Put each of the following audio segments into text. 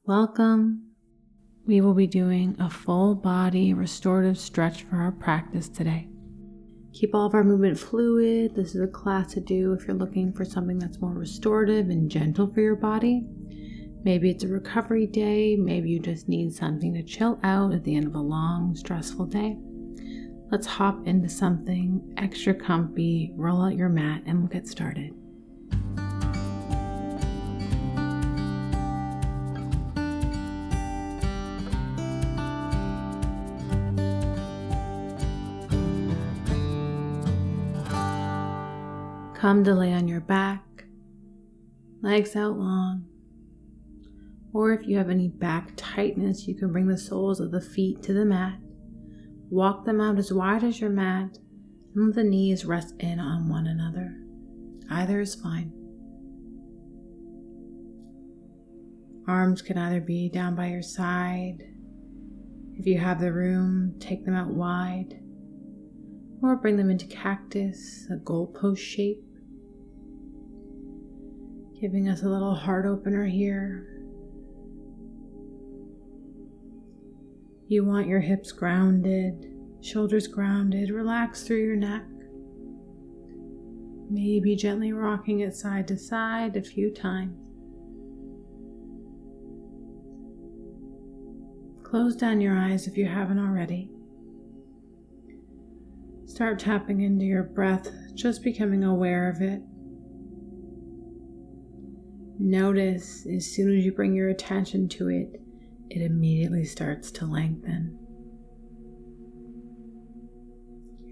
Welcome. We will be doing a full body restorative stretch for our practice today. Keep all of our movement fluid. This is a class to do if you're looking for something that's more restorative and gentle for your body. Maybe it's a recovery day. Maybe you just need something to chill out at the end of a long, stressful day. Let's hop into something extra comfy, roll out your mat, and we'll get started. Come to lay on your back, legs out long, or if you have any back tightness, you can bring the soles of the feet to the mat, walk them out as wide as your mat, and let the knees rest in on one another. Either is fine. Arms can either be down by your side. If you have the room, take them out wide, or bring them into cactus, a goalpost shape. Giving us a little heart opener here. You want your hips grounded, shoulders grounded, relax through your neck. Maybe gently rocking it side to side a few times. Close down your eyes if you haven't already. Start tapping into your breath, just becoming aware of it. Notice as soon as you bring your attention to it, it immediately starts to lengthen.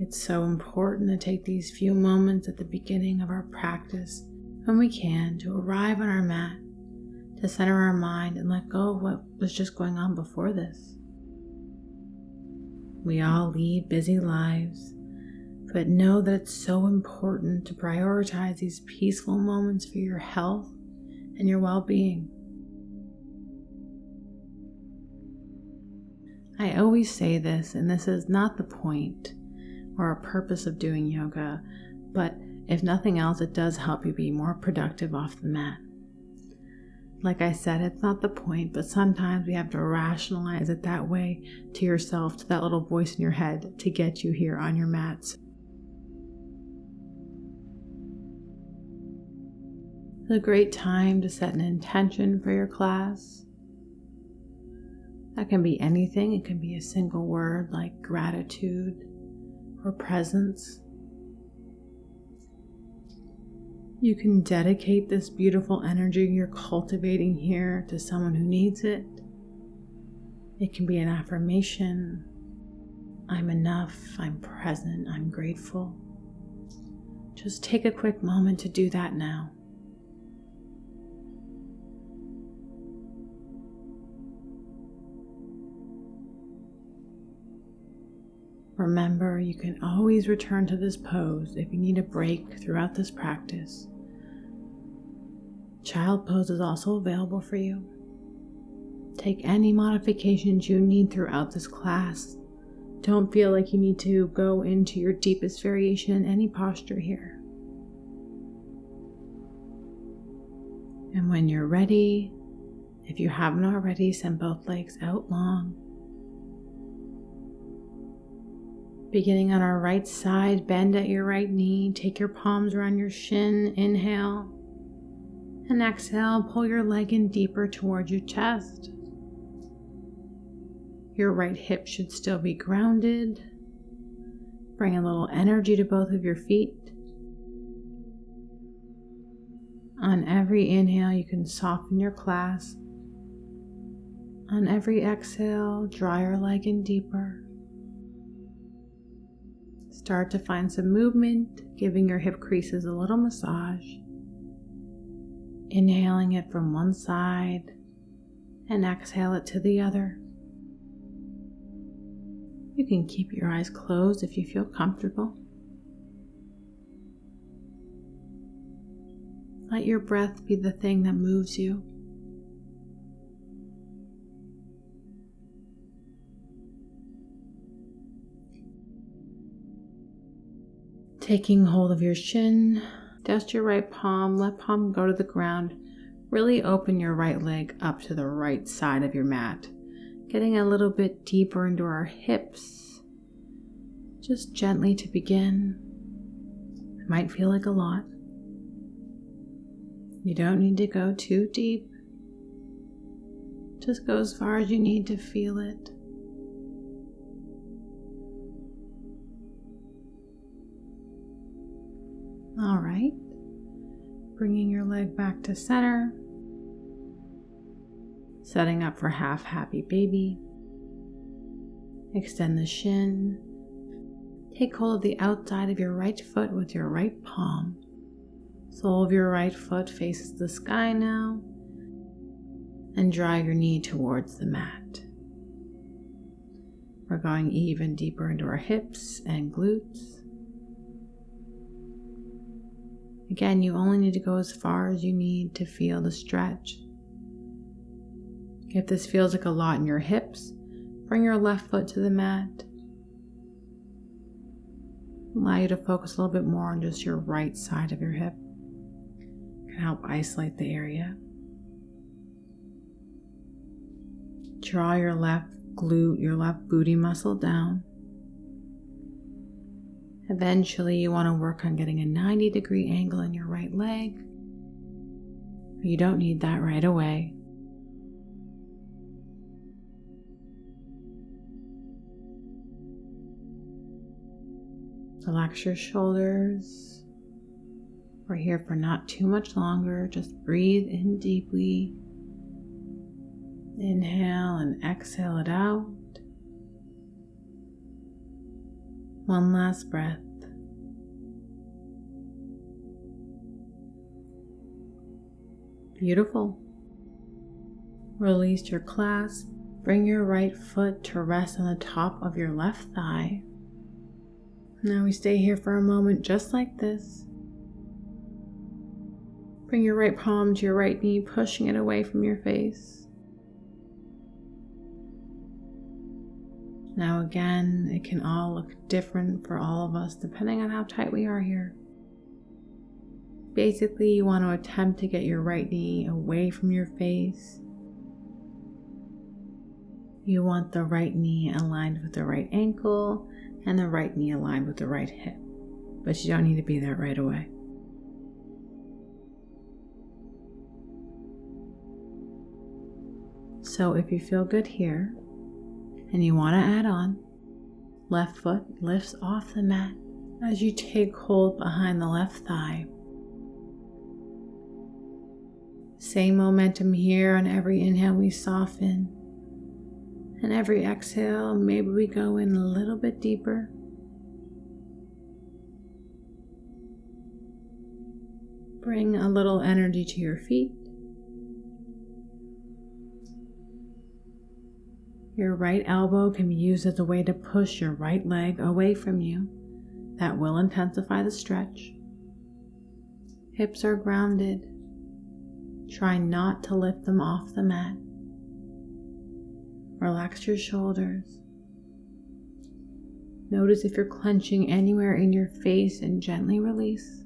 It's so important to take these few moments at the beginning of our practice when we can to arrive on our mat, to center our mind and let go of what was just going on before this. We all lead busy lives, but know that it's so important to prioritize these peaceful moments for your health and your well-being. I always say this, and this is not the point or a purpose of doing yoga, but if nothing else, it does help you be more productive off the mat. Like I said, it's not the point, but sometimes we have to rationalize it that way to yourself, to that little voice in your head to get you here on your mats. It's a great time to set an intention for your class. That can be anything. It can be a single word like gratitude or presence. You can dedicate this beautiful energy you're cultivating here to someone who needs it. It can be an affirmation. I'm enough, I'm present, I'm grateful. Just take a quick moment to do that now. Remember, you can always return to this pose if you need a break throughout this practice. Child pose is also available for you. Take any modifications you need throughout this class. Don't feel like you need to go into your deepest variation in any posture here. And when you're ready, if you haven't already, send both legs out long. Beginning on our right side, bend at your right knee, take your palms around your shin, inhale, and exhale, pull your leg in deeper towards your chest. Your right hip should still be grounded. Bring a little energy to both of your feet. On every inhale, you can soften your clasp. On every exhale, draw your leg in deeper. Start to find some movement, giving your hip creases a little massage. Inhaling it from one side and exhale it to the other. You can keep your eyes closed if you feel comfortable. Let your breath be the thing that moves you. Taking hold of your shin, dust your right palm, left palm go to the ground. Really open your right leg up to the right side of your mat, getting a little bit deeper into our hips. Just gently to begin. It might feel like a lot. You don't need to go too deep. Just go as far as you need to feel it. All right. Bringing your leg back to center. Setting up for half happy baby. Extend the shin. Take hold of the outside of your right foot with your right palm. Sole of your right foot faces the sky now. And draw your knee towards the mat. We're going even deeper into our hips and glutes. Again, you only need to go as far as you need to feel the stretch. If this feels like a lot in your hips, bring your left foot to the mat. Allow you to focus a little bit more on just your right side of your hip. It can help isolate the area. Draw your left glute, your left booty muscle down. Eventually, you want to work on getting a 90-degree angle in your right leg. But you don't need that right away. Relax your shoulders. We're here for not too much longer. Just breathe in deeply. Inhale and exhale it out. One last breath. Beautiful. Release your clasp. Bring your right foot to rest on the top of your left thigh. Now we stay here for a moment just like this. Bring your right palm to your right knee, pushing it away from your face. Now again, it can all look different for all of us depending on how tight we are here. Basically, you want to attempt to get your right knee away from your face. You want the right knee aligned with the right ankle and the right knee aligned with the right hip, but you don't need to be there right away. So if you feel good here, and you want to add on, left foot lifts off the mat as you take hold behind the left thigh. Same momentum here. On every inhale we soften, and every exhale maybe we go in a little bit deeper. Bring a little energy to your feet. Your right elbow can be used as a way to push your right leg away from you. That will intensify the stretch. Hips are grounded. Try not to lift them off the mat. Relax your shoulders. Notice if you're clenching anywhere in your face and gently release.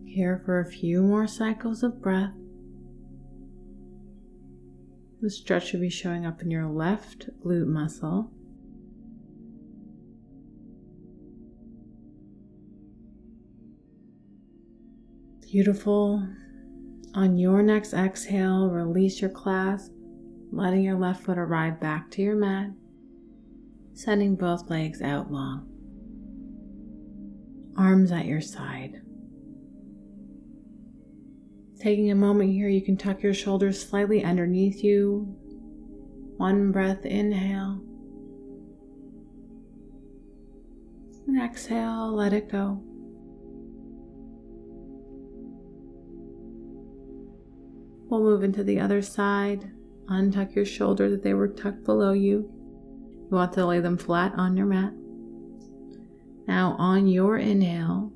Here for a few more cycles of breath. The stretch should be showing up in your left glute muscle. Beautiful. On your next exhale, release your clasp, letting your left foot arrive back to your mat, sending both legs out long. Arms at your side. Taking a moment here, you can tuck your shoulders slightly underneath you. One breath, inhale. And exhale, let it go. We'll move into the other side. Untuck your shoulders if they were tucked below you. You want to lay them flat on your mat. Now on your inhale,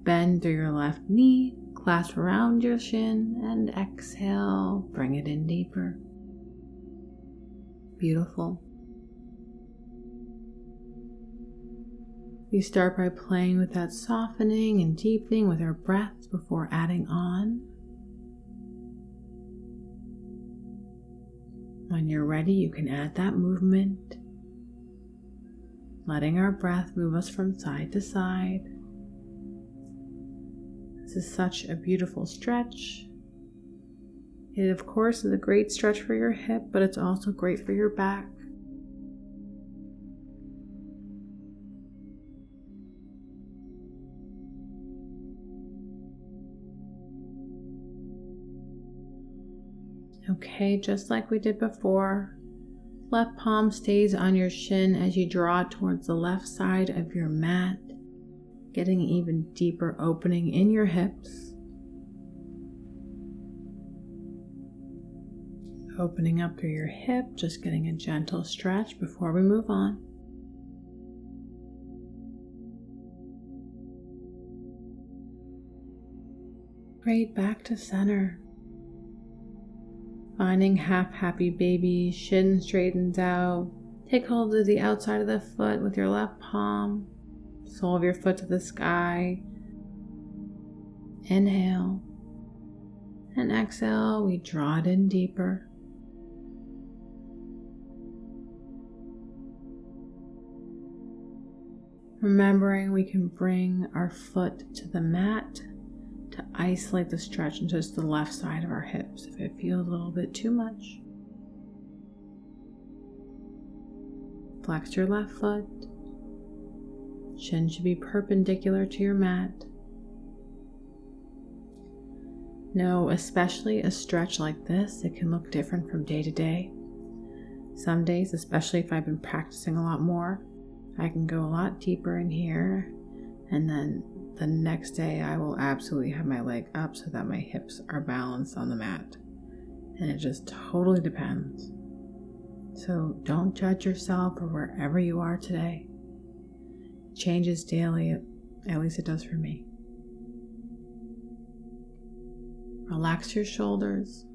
bend through your left knee. Clasp around your shin and exhale, bring it in deeper. Beautiful. We start by playing with that softening and deepening with our breath before adding on. When you're ready, you can add that movement, letting our breath move us from side to side. This is such a beautiful stretch. It, of course, is a great stretch for your hip, but it's also great for your back. Okay, just like we did before, left palm stays on your shin as you draw it towards the left side of your mat, getting an even deeper opening in your hips. Opening up through your hip, just getting a gentle stretch before we move on. Great, back to center. Finding half happy baby, shin straightens out. Take hold of the outside of the foot with your left palm, sole of your foot to the sky. Inhale. And exhale, we draw it in deeper. Remembering we can bring our foot to the mat to isolate the stretch into just the left side of our hips if it feels a little bit too much. Flex your left foot. Shin should be perpendicular to your mat. Know, especially a stretch like this, it can look different from day to day. Some days, especially if I've been practicing a lot more, I can go a lot deeper in here, and then the next day I will absolutely have my leg up so that my hips are balanced on the mat. And it just totally depends. So don't judge yourself or wherever you are today. It changes daily, at least it does for me. Relax your shoulders.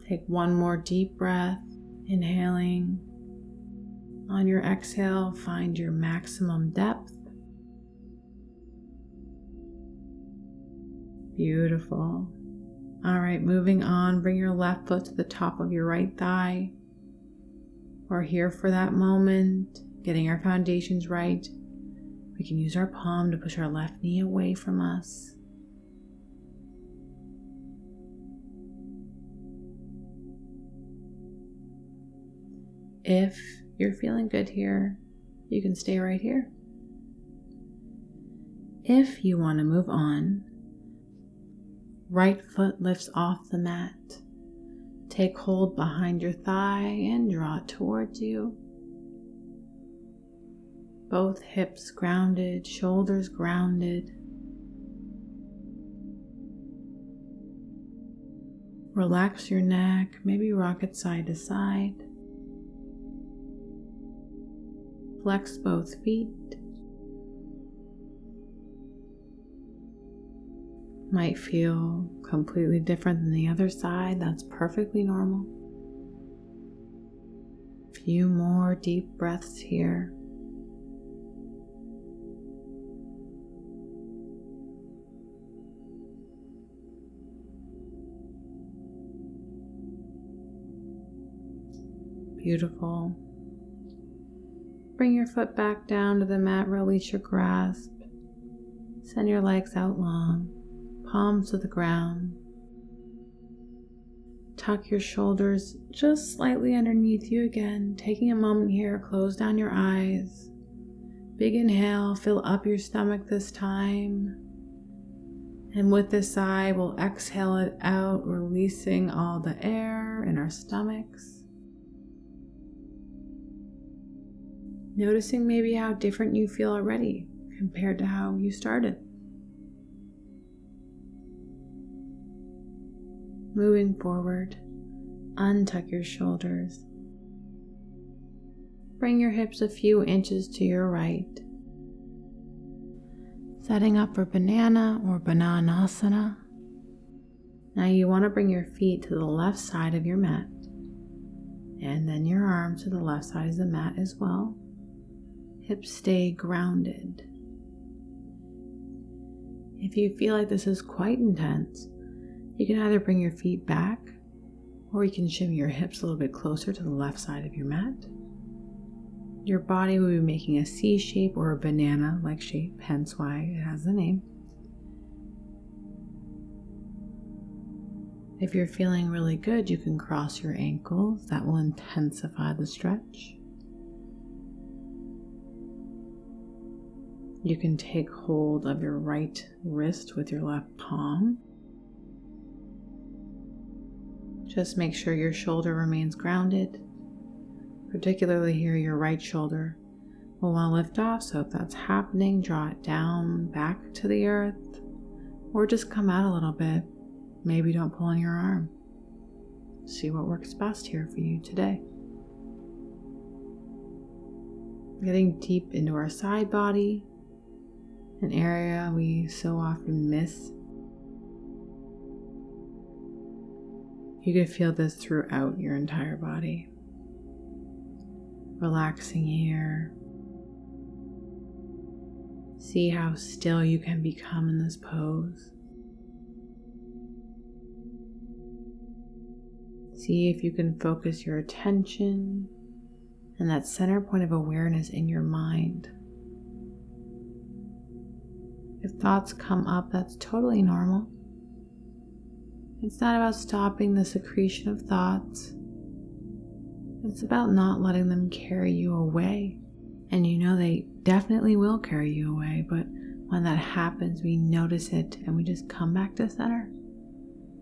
Take one more deep breath, inhaling. On your exhale, find your maximum depth. Beautiful. All right, moving on, bring your left foot to the top of your right thigh. We're here for that moment, getting our foundations right. We can use our palm to push our left knee away from us. If you're feeling good here, you can stay right here. If you want to move on, right foot lifts off the mat. Take hold behind your thigh and draw it towards you. Both hips grounded, shoulders grounded. Relax your neck, maybe rock it side to side. Flex both feet. Might feel completely different than the other side. That's perfectly normal. A few more deep breaths here. Beautiful. Bring your foot back down to the mat, release your grasp. Send your legs out long, palms to the ground. Tuck your shoulders just slightly underneath you again, taking a moment here, close down your eyes. Big inhale, fill up your stomach this time. And with this sigh, we'll exhale it out, releasing all the air in our stomachs. Noticing maybe how different you feel already compared to how you started. Moving forward, untuck your shoulders. Bring your hips a few inches to your right. Setting up for banana or bananasana. Now you want to bring your feet to the left side of your mat. And then your arms to the left side of the mat as well. Hips stay grounded. If you feel like this is quite intense, you can either bring your feet back or you can shimmy your hips a little bit closer to the left side of your mat. Your body will be making a C shape or a banana-like shape, hence why it has the name. If you're feeling really good, you can cross your ankles. That will intensify the stretch. You can take hold of your right wrist with your left palm. Just make sure your shoulder remains grounded. Particularly here, your right shoulder will want to lift off. So if that's happening, draw it down back to the earth or just come out a little bit. Maybe don't pull on your arm. See what works best here for you today. Getting deep into our side body, an area we so often miss. You can feel this throughout your entire body. Relaxing here. See how still you can become in this pose. See if you can focus your attention and that center point of awareness in your mind. If thoughts come up, that's totally normal. It's not about stopping the secretion of thoughts. It's about not letting them carry you away. And you know they definitely will carry you away, but when that happens, we notice it and we just come back to center.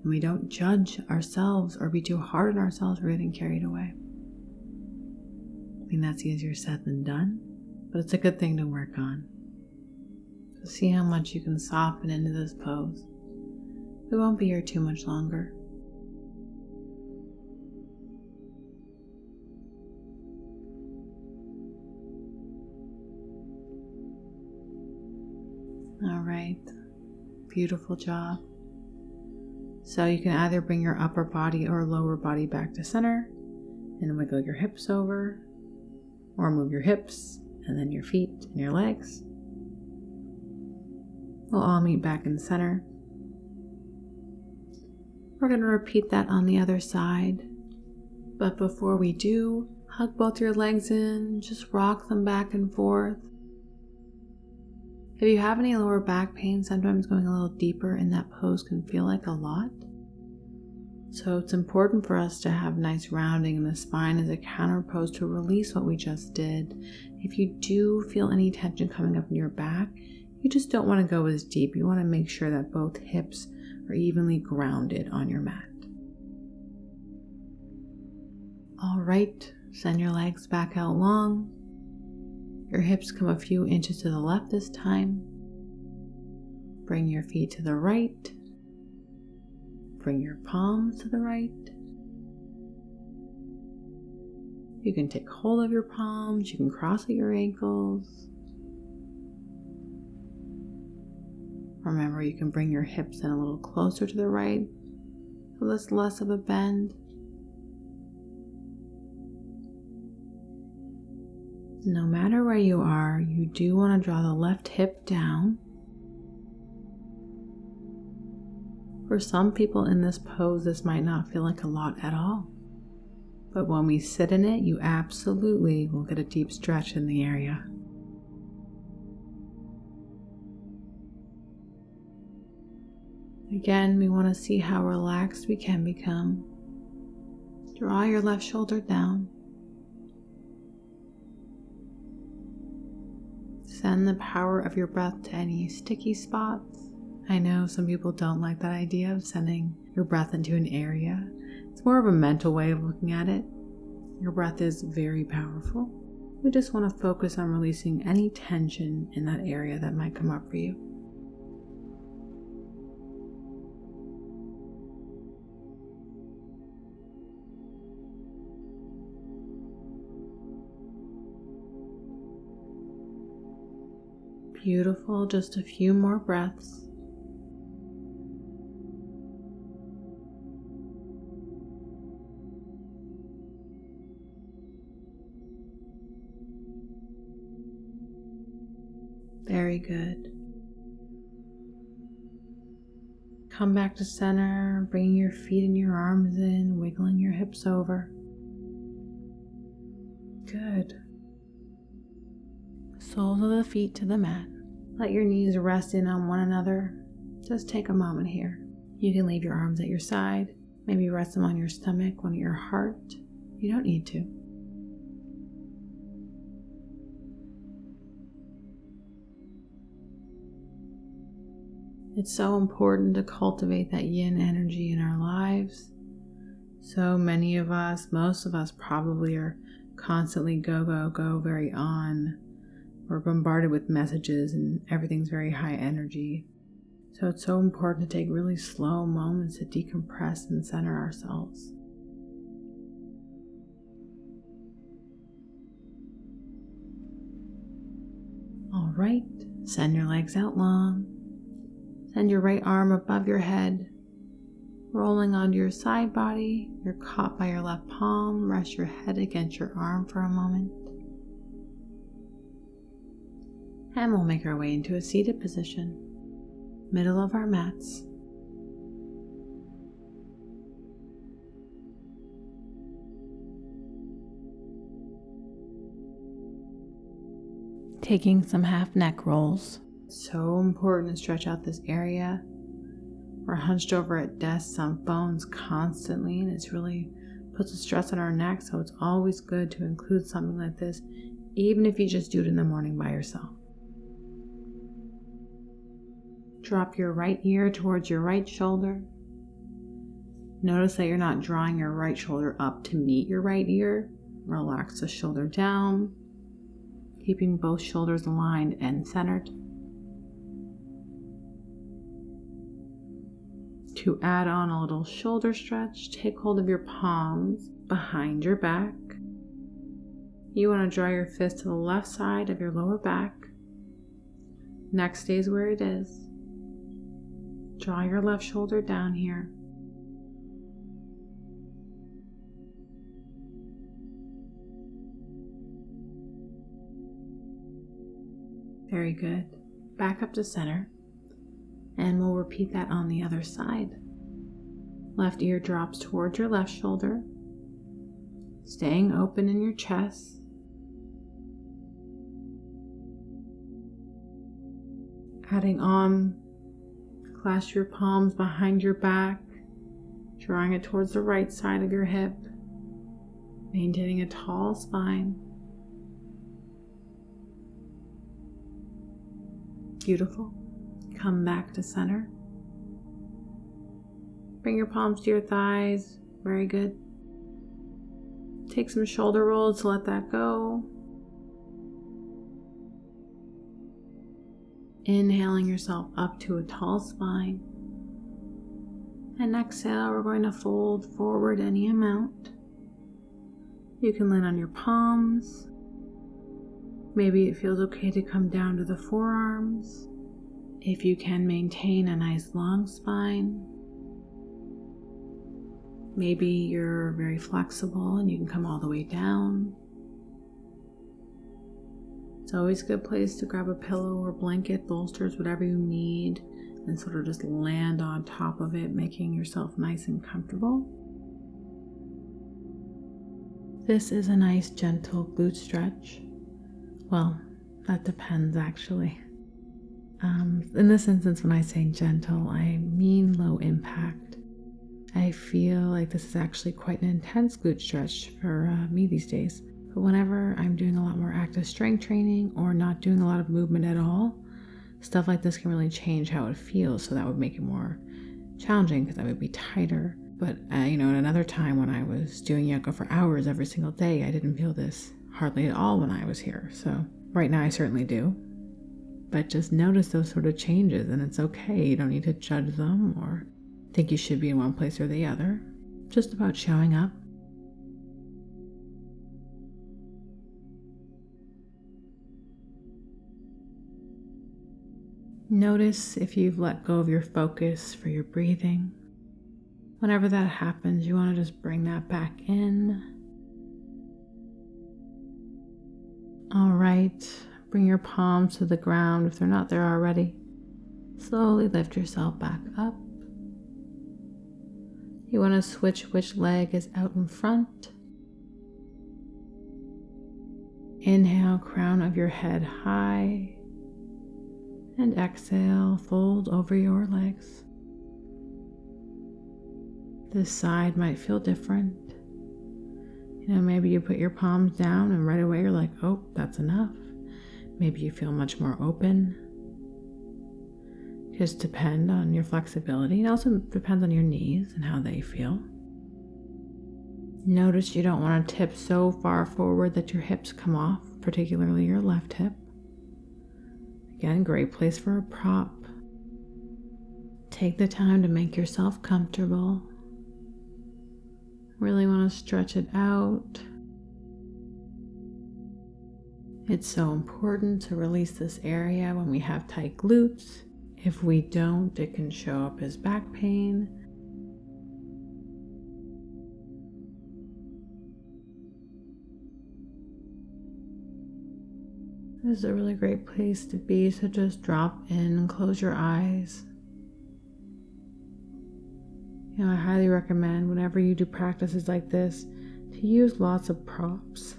And we don't judge ourselves or be too hard on ourselves for getting carried away. I mean, that's easier said than done, but it's a good thing to work on. So see how much you can soften into this pose. We won't be here too much longer. All right, beautiful job. So you can either bring your upper body or lower body back to center and wiggle your hips over, or move your hips and then your feet and your legs. We'll all meet back in center. We're going to repeat that on the other side. But before we do, hug both your legs in, just rock them back and forth. If you have any lower back pain, sometimes going a little deeper in that pose can feel like a lot. So it's important for us to have nice rounding in the spine as a counter pose to release what we just did. If you do feel any tension coming up in your back, you just don't want to go as deep. You want to make sure that both hips are evenly grounded on your mat. All right, send your legs back out long. Your hips come a few inches to the left this time. Bring your feet to the right. Bring your palms to the right. You can take hold of your palms. You can cross at your ankles. Remember, you can bring your hips in a little closer to the right, so that's less of a bend. No matter where you are, you do want to draw the left hip down. For some people in this pose, this might not feel like a lot at all. But when we sit in it, you absolutely will get a deep stretch in the area. Again, we want to see how relaxed we can become. Draw your left shoulder down. Send the power of your breath to any sticky spots. I know some people don't like that idea of sending your breath into an area. It's more of a mental way of looking at it. Your breath is very powerful. We just want to focus on releasing any tension in that area that might come up for you. Beautiful, just a few more breaths. Very good. Come back to center, bringing your feet and your arms in, wiggling your hips over. Good. Soles of the feet to the mat. Let your knees rest in on one another. Just take a moment here. You can leave your arms at your side. Maybe rest them on your stomach, one at your heart. You don't need to. It's so important to cultivate that yin energy in our lives. So many of us, most of us probably are constantly go, go, go, very on. We're bombarded with messages and everything's very high energy. So it's so important to take really slow moments to decompress and center ourselves. All right, send your legs out long. Send your right arm above your head, rolling onto your side body. You're caught by your left palm. Rest your head against your arm for a moment. And we'll make our way into a seated position, middle of our mats. Taking some half neck rolls. So important to stretch out this area. We're hunched over at desks on phones constantly, and it's really puts a stress on our neck, so it's always good to include something like this, even if you just do it in the morning by yourself. Drop your right ear towards your right shoulder. Notice that you're not drawing your right shoulder up to meet your right ear. Relax the shoulder down, keeping both shoulders aligned and centered. To add on a little shoulder stretch, take hold of your palms behind your back. You want to draw your fist to the left side of your lower back. Neck stays where it is. Draw your left shoulder down here. Very good. Back up to center. And we'll repeat that on the other side. Left ear drops towards your left shoulder, staying open in your chest. Adding on, clasp your palms behind your back, drawing it towards the right side of your hip, maintaining a tall spine. Beautiful. Come back to center. Bring your palms to your thighs. Very good. Take some shoulder rolls to let that go. Inhaling yourself up to a tall spine. And exhale, we're going to fold forward any amount. You can land on your palms. Maybe it feels okay to come down to the forearms. If you can maintain a nice long spine, maybe you're very flexible and you can come all the way down. It's always a good place to grab a pillow or blanket, bolsters, whatever you need, and sort of just land on top of it, making yourself nice and comfortable. This is a nice gentle glute stretch. Well, that depends actually. In this instance, when I say gentle, I mean low impact. I feel like this is actually quite an intense glute stretch for me these days. But whenever I'm doing a lot more active strength training or not doing a lot of movement at all, stuff like this can really change how it feels. So that would make it more challenging because I would be tighter. But at another time when I was doing yoga for hours every single day, I didn't feel this hardly at all when I was here. So right now I certainly do. But just notice those sort of changes, and it's okay. You don't need to judge them or think you should be in one place or the other. Just about showing up. Notice if you've let go of your focus for your breathing. Whenever that happens, you want to just bring that back in. All right. Bring your palms to the ground if they're not there already. Slowly lift yourself back up. You want to switch which leg is out in front. Inhale, crown of your head high. And exhale, fold over your legs. This side might feel different. Maybe you put your palms down and right away you're like, oh, that's enough. Maybe you feel much more open. Just depend on your flexibility. It also depends on your knees and how they feel. Notice you don't want to tip so far forward that your hips come off, particularly your left hip. Again, great place for a prop. Take the time to make yourself comfortable. Really want to stretch it out. It's so important to release this area when we have tight glutes. If we don't, it can show up as back pain. This is a really great place to be, so just drop in and close your eyes. I highly recommend whenever you do practices like this to use lots of props.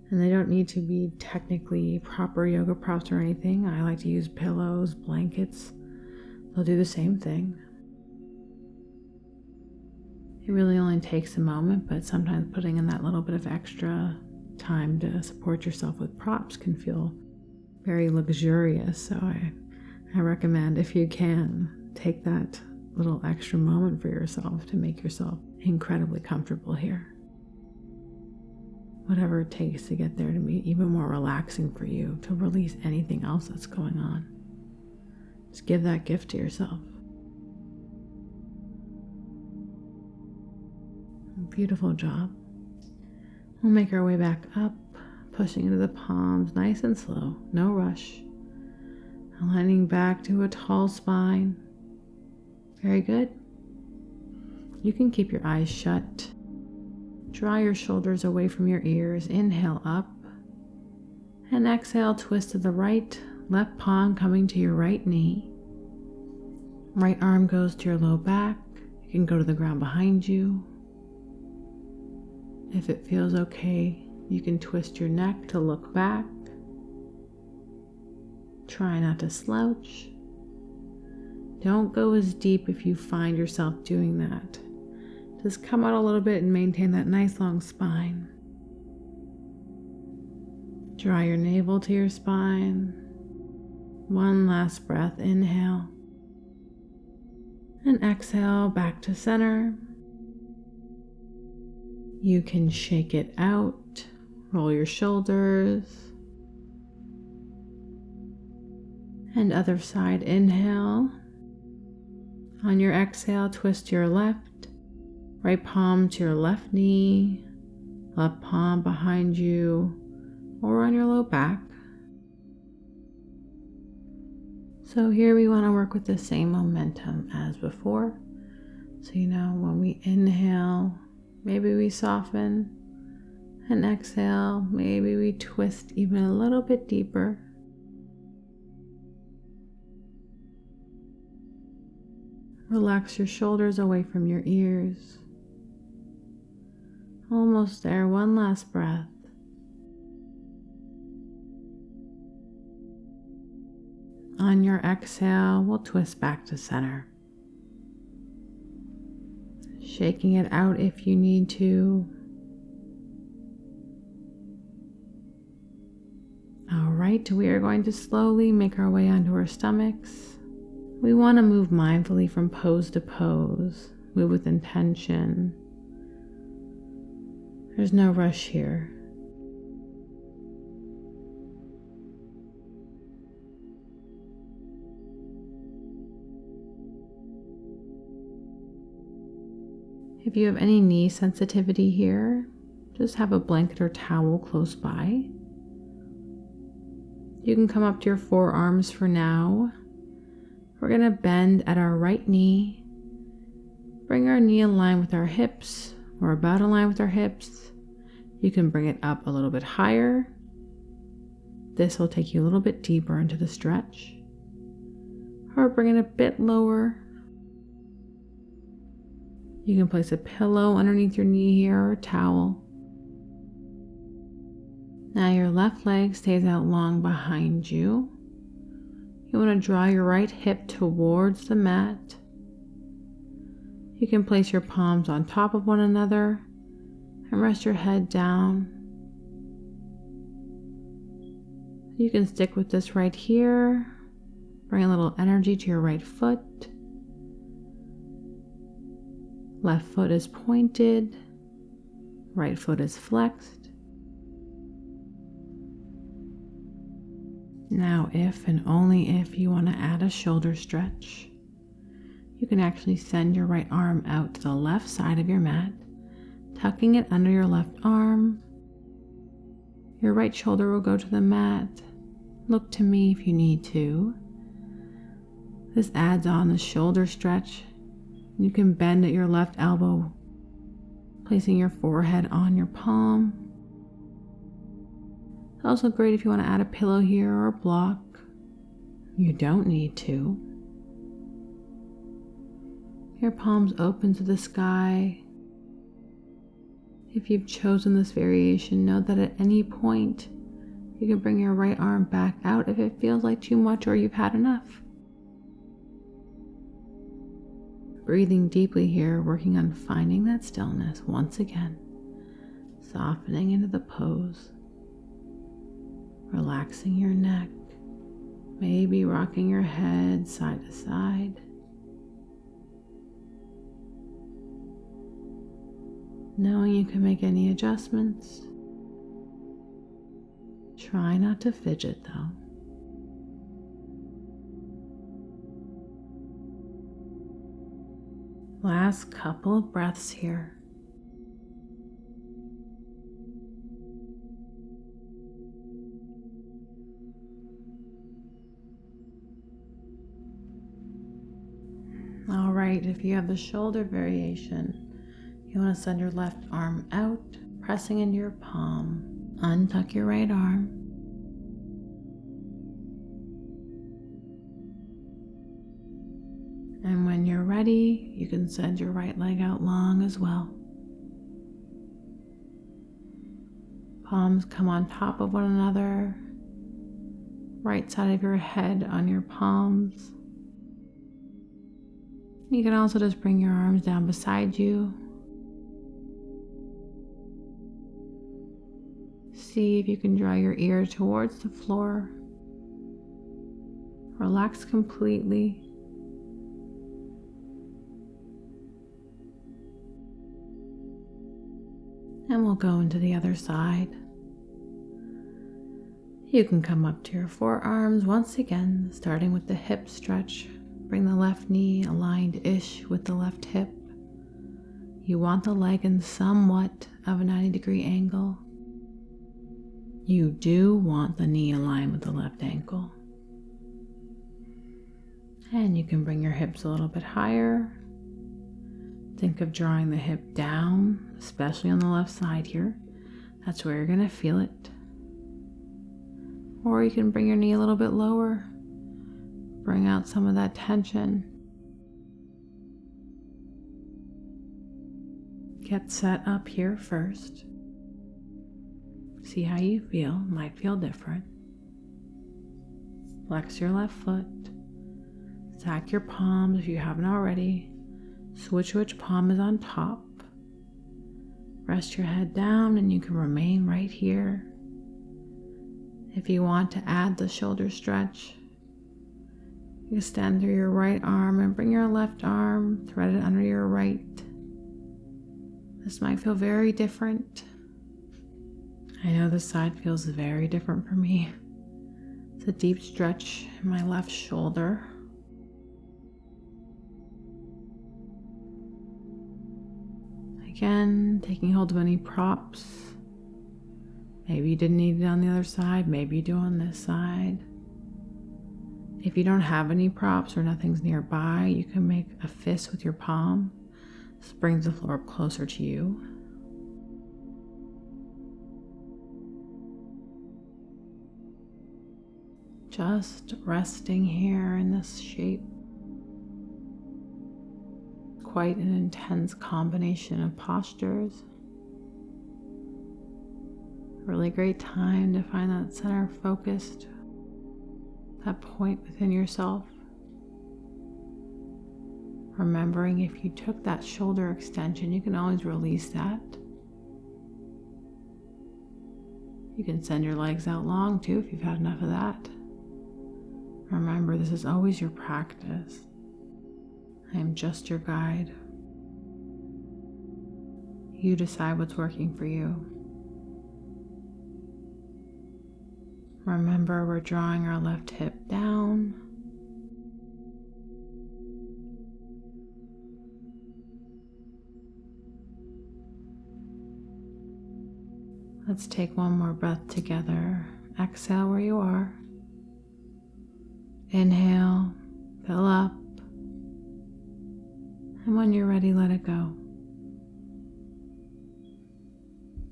And they don't need to be technically proper yoga props or anything. I like to use pillows, blankets. They'll do the same thing. It really only takes a moment, but sometimes putting in that little bit of extra time to support yourself with props can feel very luxurious. So I recommend, if you can, take that little extra moment for yourself to make yourself incredibly comfortable here. Whatever it takes to get there to be even more relaxing for you, to release anything else that's going on. Just give that gift to yourself. Beautiful job. We'll make our way back up, pushing into the palms nice and slow, no rush. Aligning back to a tall spine. Very good. You can keep your eyes shut. Draw your shoulders away from your ears. Inhale up. And exhale, twist to the right. Left palm coming to your right knee. Right arm goes to your low back. You can go to the ground behind you. If it feels okay, you can twist your neck to look back. Try not to slouch. Don't go as deep if you find yourself doing that. Just come out a little bit and maintain that nice long spine. Draw your navel to your spine. One last breath, inhale. And exhale back to center. You can shake it out, roll your shoulders. And other side, inhale. On your exhale, twist your left, right palm to your left knee, left palm behind you, or on your low back. So here we want to work with the same momentum as before. So when we inhale, maybe we soften, and exhale, maybe we twist even a little bit deeper. Relax your shoulders away from your ears. Almost there, one last breath. On your exhale, we'll twist back to center. Shaking it out if you need to. All right, we are going to slowly make our way onto our stomachs. We want to move mindfully from pose to pose, move with intention. There's no rush here. If you have any knee sensitivity here, just have a blanket or towel close by. You can come up to your forearms for now. We're going to bend at our right knee. Bring our knee in line with our hips, or about in line with our hips. You can bring it up a little bit higher. This will take you a little bit deeper into the stretch, or bring it a bit lower. You can place a pillow underneath your knee here or a towel. Now your left leg stays out long behind you. You want to draw your right hip towards the mat. You can place your palms on top of one another and rest your head down. You can stick with this right here. Bring a little energy to your right foot. Left foot is pointed. Right foot is flexed. Now, if and only if you want to add a shoulder stretch, you can actually send your right arm out to the left side of your mat, tucking it under your left arm. Your right shoulder will go to the mat. Look to me if you need to. This adds on the shoulder stretch. You can bend at your left elbow, placing your forehead on your palm. It's also great if you want to add a pillow here or a block. You don't need to. Your palms open to the sky. If you've chosen this variation, know that at any point you can bring your right arm back out if it feels like too much or you've had enough. Breathing deeply here, working on finding that stillness once again, softening into the pose, relaxing your neck, maybe rocking your head side to side. Knowing you can make any adjustments. Try not to fidget though. Last couple of breaths here. All right, if you have the shoulder variation, you want to send your left arm out, pressing into your palm. Untuck your right arm. And when you're ready, you can send your right leg out long as well. Palms come on top of one another. Right side of your head on your palms. You can also just bring your arms down beside you. See if you can draw your ear towards the floor. Relax completely. And we'll go into the other side. You can come up to your forearms once again, starting with the hip stretch. Bring the left knee aligned-ish with the left hip. You want the leg in somewhat of a 90-degree angle. You do want the knee aligned with the left ankle. And you can bring your hips a little bit higher. Think of drawing the hip down, especially on the left side here. That's where you're going to feel it. Or you can bring your knee a little bit lower. Bring out some of that tension. Get set up here first. See how you feel. Might feel different. Flex your left foot. Stack your palms if you haven't already. Switch which palm is on top. Rest your head down and you can remain right here. If you want to add the shoulder stretch, you can stand through your right arm and bring your left arm, thread it under your right. This might feel very different. I know this side feels very different for me. It's a deep stretch in my left shoulder. Again, taking hold of any props. Maybe you didn't need it on the other side, maybe you do on this side. If you don't have any props or nothing's nearby, you can make a fist with your palm. This brings the floor up closer to you. Just resting here in this shape. Quite an intense combination of postures. Really great time to find that center focused, that point within yourself. Remembering if you took that shoulder extension, you can always release that. You can send your legs out long too if you've had enough of that. Remember, this is always your practice. I am just your guide. You decide what's working for you. Remember, we're drawing our left hip down. Let's take one more breath together. Exhale where you are. Inhale, fill up. And when you're ready, let it go.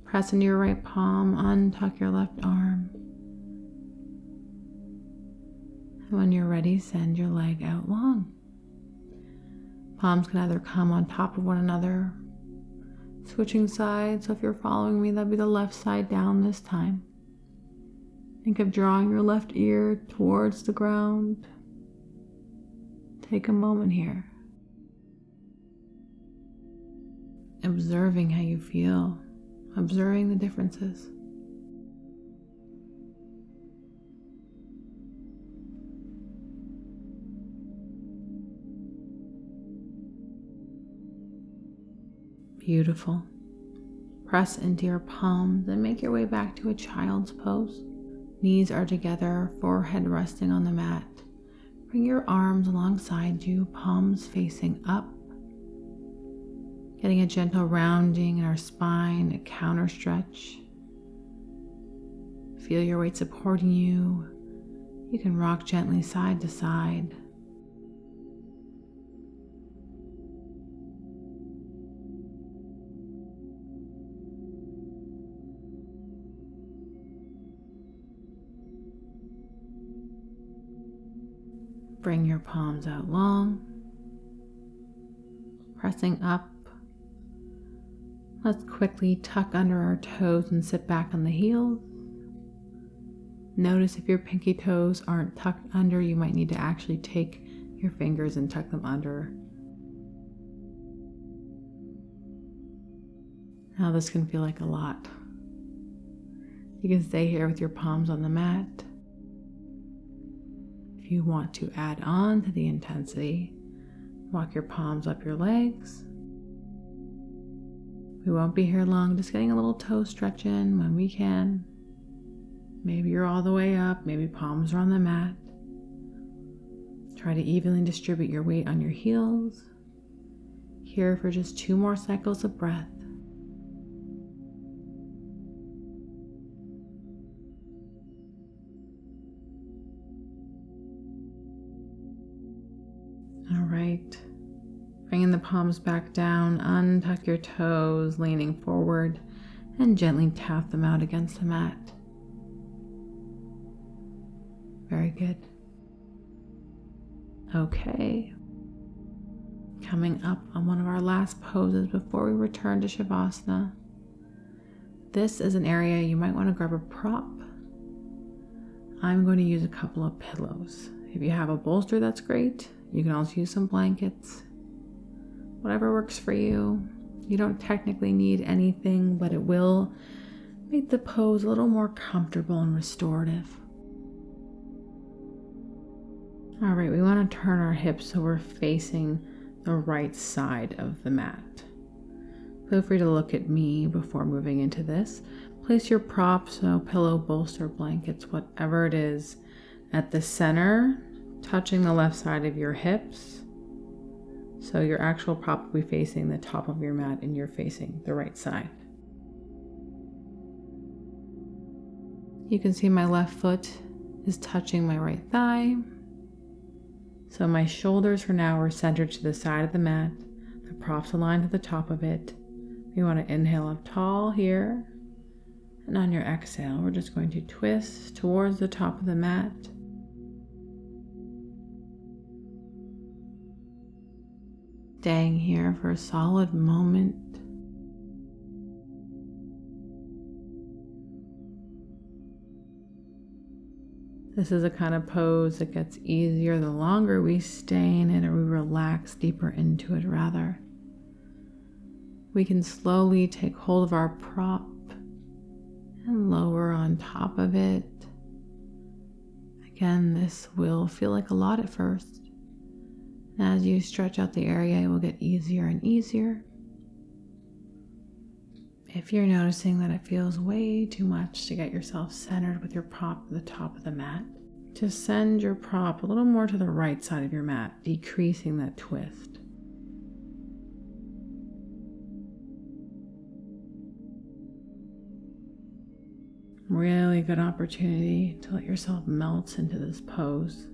Press into your right palm, untuck your left arm. And when you're ready, send your leg out long. Palms can either come on top of one another, switching sides. So if you're following me, that'd be the left side down this time. Think of drawing your left ear towards the ground. Take a moment here. Observing how you feel, observing the differences. Beautiful. Press into your palms and make your way back to a child's pose. Knees are together, forehead resting on the mat. Bring your arms alongside you, palms facing up. Getting a gentle rounding in our spine, a counter stretch. Feel your weight supporting you. You can rock gently side to side. Bring your palms out long, pressing up. Let's quickly tuck under our toes and sit back on the heels. Notice if your pinky toes aren't tucked under, you might need to actually take your fingers and tuck them under. Now this can feel like a lot. You can stay here with your palms on the mat. If you want to add on to the intensity, walk your palms up your legs. We won't be here long, just getting a little toe stretch in when we can. Maybe you're all the way up, maybe palms are on the mat. Try to evenly distribute your weight on your heels. Here for just 2 more cycles of breath. All right. Bringing the palms back down, untuck your toes, leaning forward, and gently tap them out against the mat. Very good. Okay. Coming up on one of our last poses before we return to Shavasana. This is an area you might want to grab a prop. I'm going to use a couple of pillows. If you have a bolster, that's great. You can also use some blankets. Whatever works for you. You don't technically need anything, but it will make the pose a little more comfortable and restorative. All right, we want to turn our hips so we're facing the right side of the mat. Feel free to look at me before moving into this. Place your props, so pillow, bolster, blankets, whatever it is, at the center, touching the left side of your hips. So your actual prop will be facing the top of your mat and you're facing the right side. You can see my left foot is touching my right thigh. So my shoulders for now are centered to the side of the mat. The props aligned to the top of it. We want to inhale up tall here. And on your exhale, we're just going to twist towards the top of the mat. staying here for a solid moment. This is a kind of pose that gets easier the longer we stay in it, or we relax deeper into it rather. We can slowly take hold of our prop and lower on top of it. Again, this will feel like a lot at first. And as you stretch out the area, it will get easier and easier. If you're noticing that it feels way too much to get yourself centered with your prop at the top of the mat, just send your prop a little more to the right side of your mat, decreasing that twist. Really good opportunity to let yourself melt into this pose.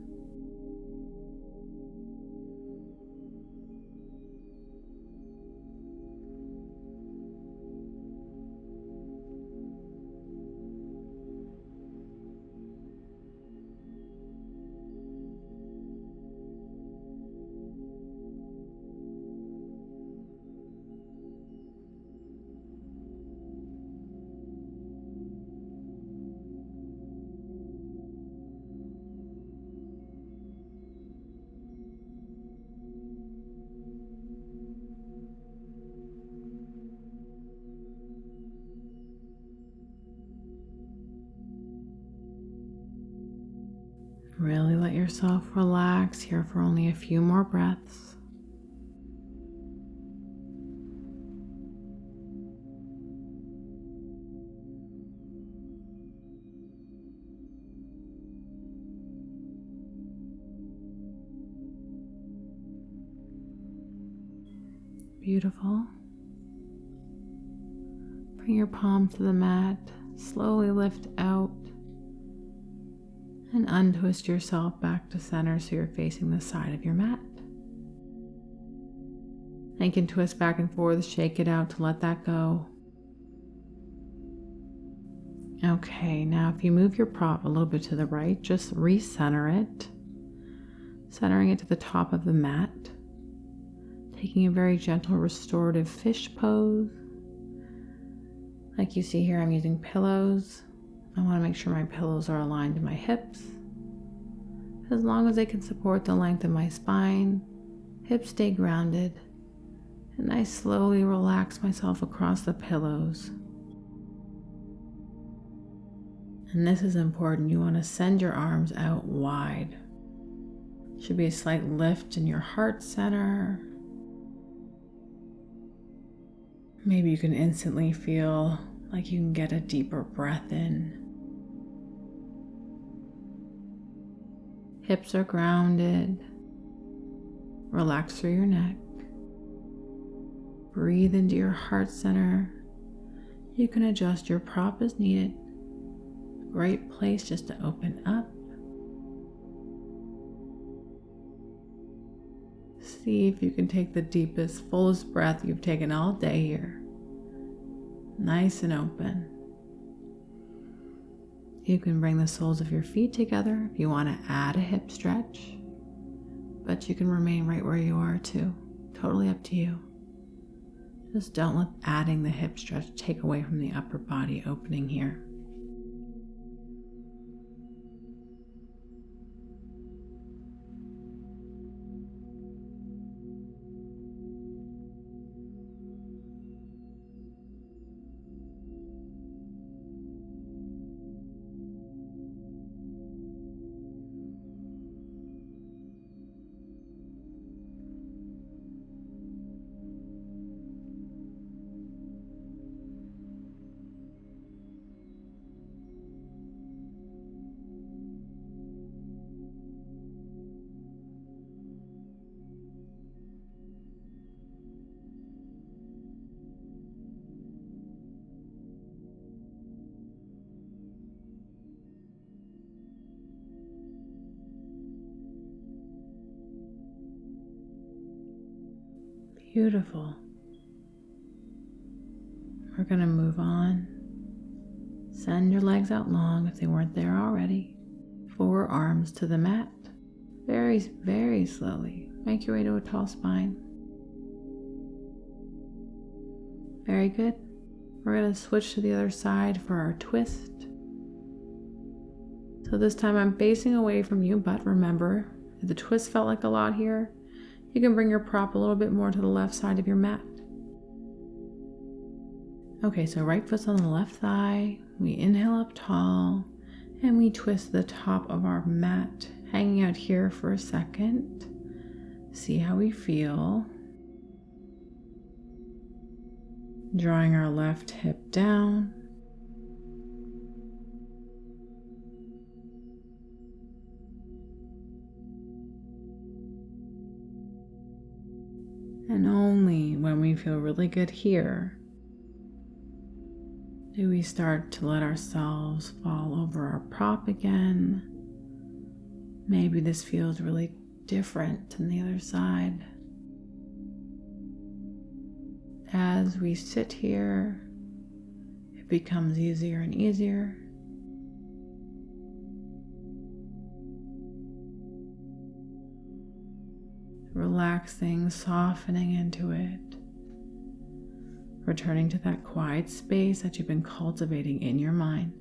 Really let yourself relax here for only a few more breaths. Beautiful. Bring your palms to the mat, slowly lift out, and untwist yourself back to center so you're facing the side of your mat. And you can twist back and forth, shake it out to let that go. Okay, now if you move your prop a little bit to the right, just recenter it, centering it to the top of the mat, taking a very gentle restorative fish pose. Like you see here, I'm using pillows. I want to make sure my pillows are aligned to my hips. As long as they can support the length of my spine, hips stay grounded, and I slowly relax myself across the pillows. And this is important. You want to send your arms out wide. Should be a slight lift in your heart center. Maybe you can instantly feel like you can get a deeper breath in. Hips are grounded. Relax through your neck. Breathe into your heart center. You can adjust your prop as needed. Great place just to open up. See if you can take the deepest, fullest breath you've taken all day here. Nice and open. You can bring the soles of your feet together if you want to add a hip stretch, but you can remain right where you are too. Totally up to you. Just don't let adding the hip stretch take away from the upper body opening here. Beautiful. We're going to move on. Send your legs out long if they weren't there already. Forearms to the mat. Very, very slowly. Make your way to a tall spine. Very good. We're going to switch to the other side for our twist. So this time I'm facing away from you, but remember, if the twist felt like a lot here, you can bring your prop a little bit more to the left side of your mat. Okay, so right foot's on the left thigh. We inhale up tall and we twist the top of our mat, hanging out here for a second. See how we feel. Drawing our left hip down. And only when we feel really good here do we start to let ourselves fall over our prop again. Maybe this feels really different than the other side. As we sit here, it becomes easier and easier. Relaxing, softening into it. Returning to that quiet space that you've been cultivating in your mind.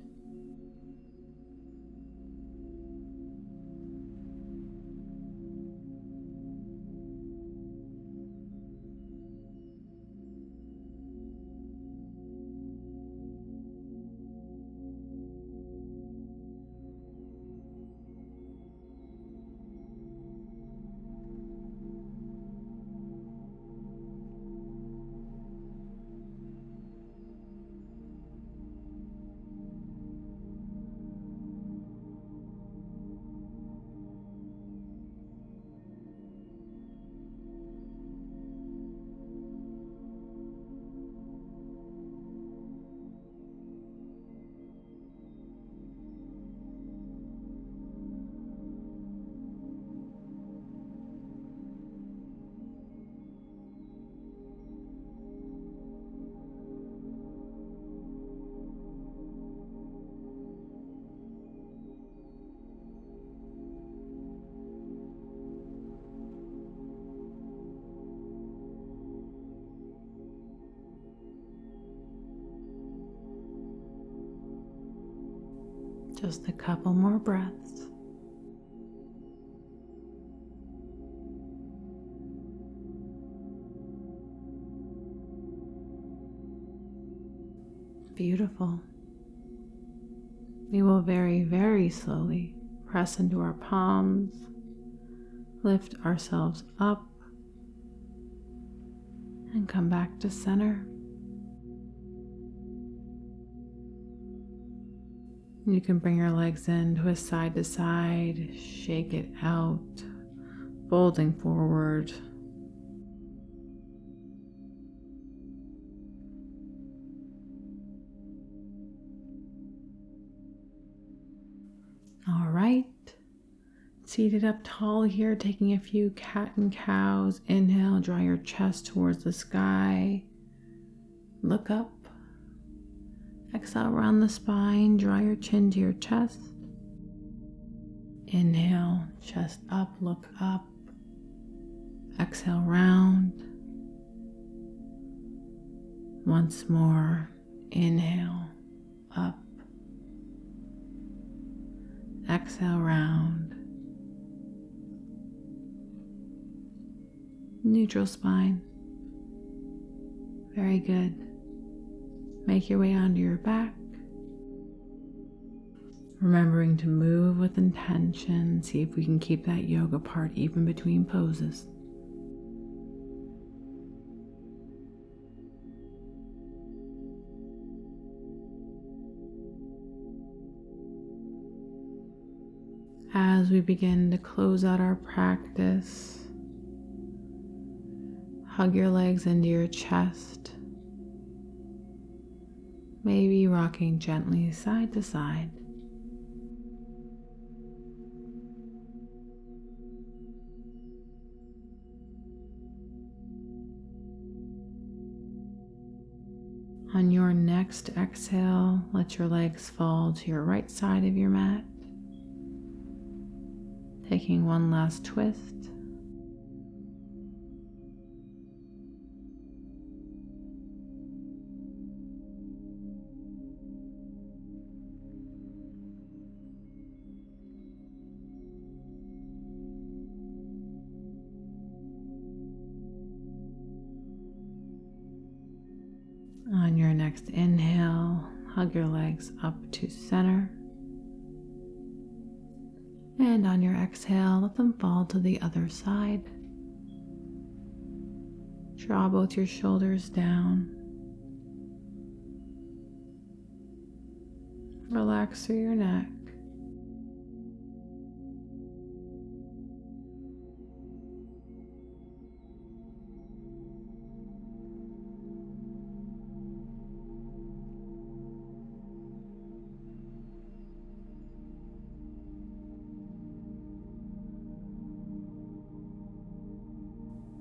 Just a couple more breaths. Beautiful. We will very, very slowly press into our palms, lift ourselves up, and come back to center. You can bring your legs in, twist side to side, shake it out, folding forward. All right, seated up tall here, taking a few cat and cows. Inhale, draw your chest towards the sky. Look up. Exhale around the spine, draw your chin to your chest. Inhale, chest up, look up. Exhale, round. Once more, inhale, up. Exhale, round. Neutral spine. Very good. Make your way onto your back. Remembering to move with intention. See if we can keep that yoga part even between poses. As we begin to close out our practice, hug your legs into your chest. Maybe rocking gently side to side. On your next exhale, let your legs fall to your right side of your mat. Taking one last twist. next inhale, hug your legs up to center. And on your exhale, let them fall to the other side. Draw both your shoulders down. Relax through your neck.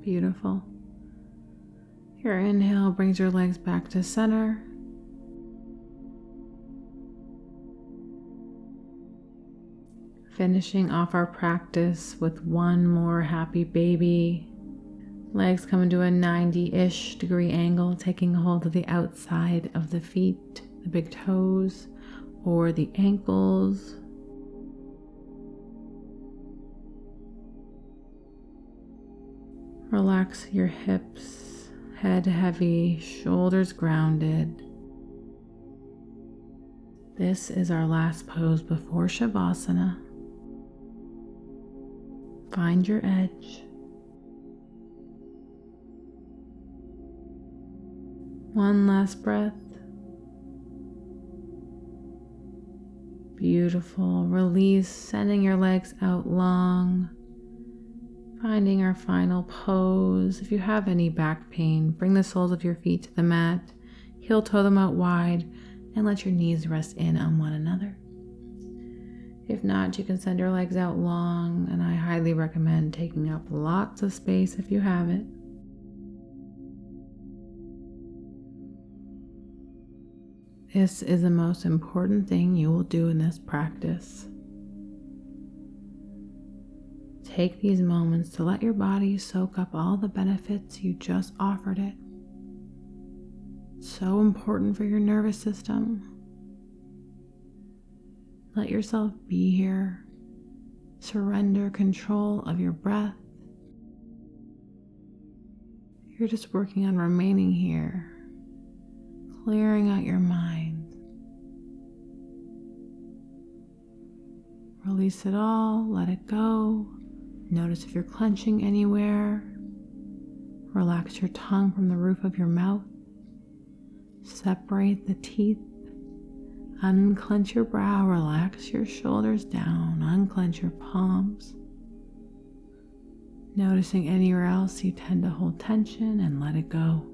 Beautiful. Your inhale brings your legs back to center. Finishing off our practice with one more happy baby. Legs come into a 90-ish degree angle, taking a hold of the outside of the feet, the big toes, or the ankles. Relax your hips, head heavy, shoulders grounded. This is our last pose before Shavasana. Find your edge. One last breath. Beautiful. Release, sending your legs out long. Finding our final pose. If you have any back pain, bring the soles of your feet to the mat. Heel toe them out wide and let your knees rest in on one another. If not, you can send your legs out long, and I highly recommend taking up lots of space if you have it. This is the most important thing you will do in this practice. Take these moments to let your body soak up all the benefits you just offered it. So important for your nervous system. Let yourself be here. Surrender control of your breath. You're just working on remaining here, clearing out your mind. Release it all, let it go. Notice if you're clenching anywhere. Relax your tongue from the roof of your mouth. Separate the teeth. Unclench your brow, relax your shoulders down, unclench your palms. Noticing anywhere else you tend to hold tension and let it go.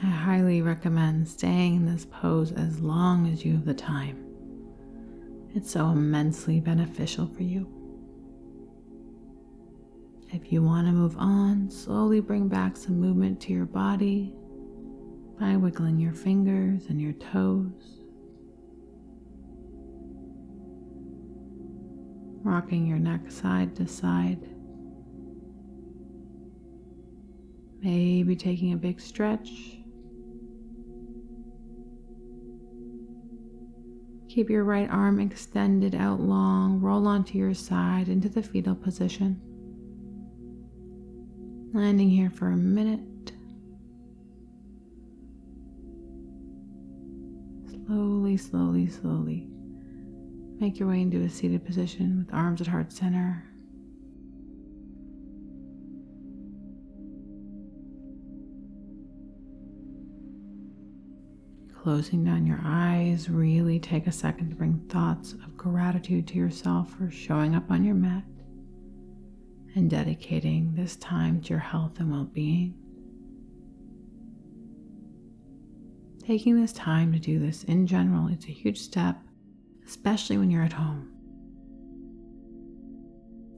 I highly recommend staying in this pose as long as you have the time. It's so immensely beneficial for you. If you want to move on, slowly bring back some movement to your body by wiggling your fingers and your toes, rocking your neck side to side, maybe taking a big stretch. Keep your right arm extended out long, roll onto your side into the fetal position. Landing here for a minute. Slowly, slowly, slowly. Make your way into a seated position with arms at heart center. Closing down your eyes, really take a second to bring thoughts of gratitude to yourself for showing up on your mat and dedicating this time to your health and well-being. Taking this time to do this in general, it's a huge step, especially when you're at home.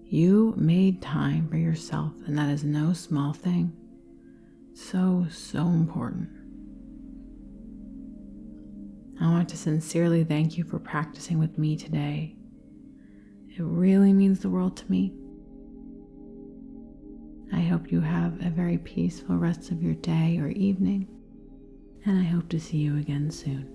You made time for yourself, and that is no small thing. So, so important. I want to sincerely thank you for practicing with me today. It really means the world to me. I hope you have a very peaceful rest of your day or evening, and I hope to see you again soon.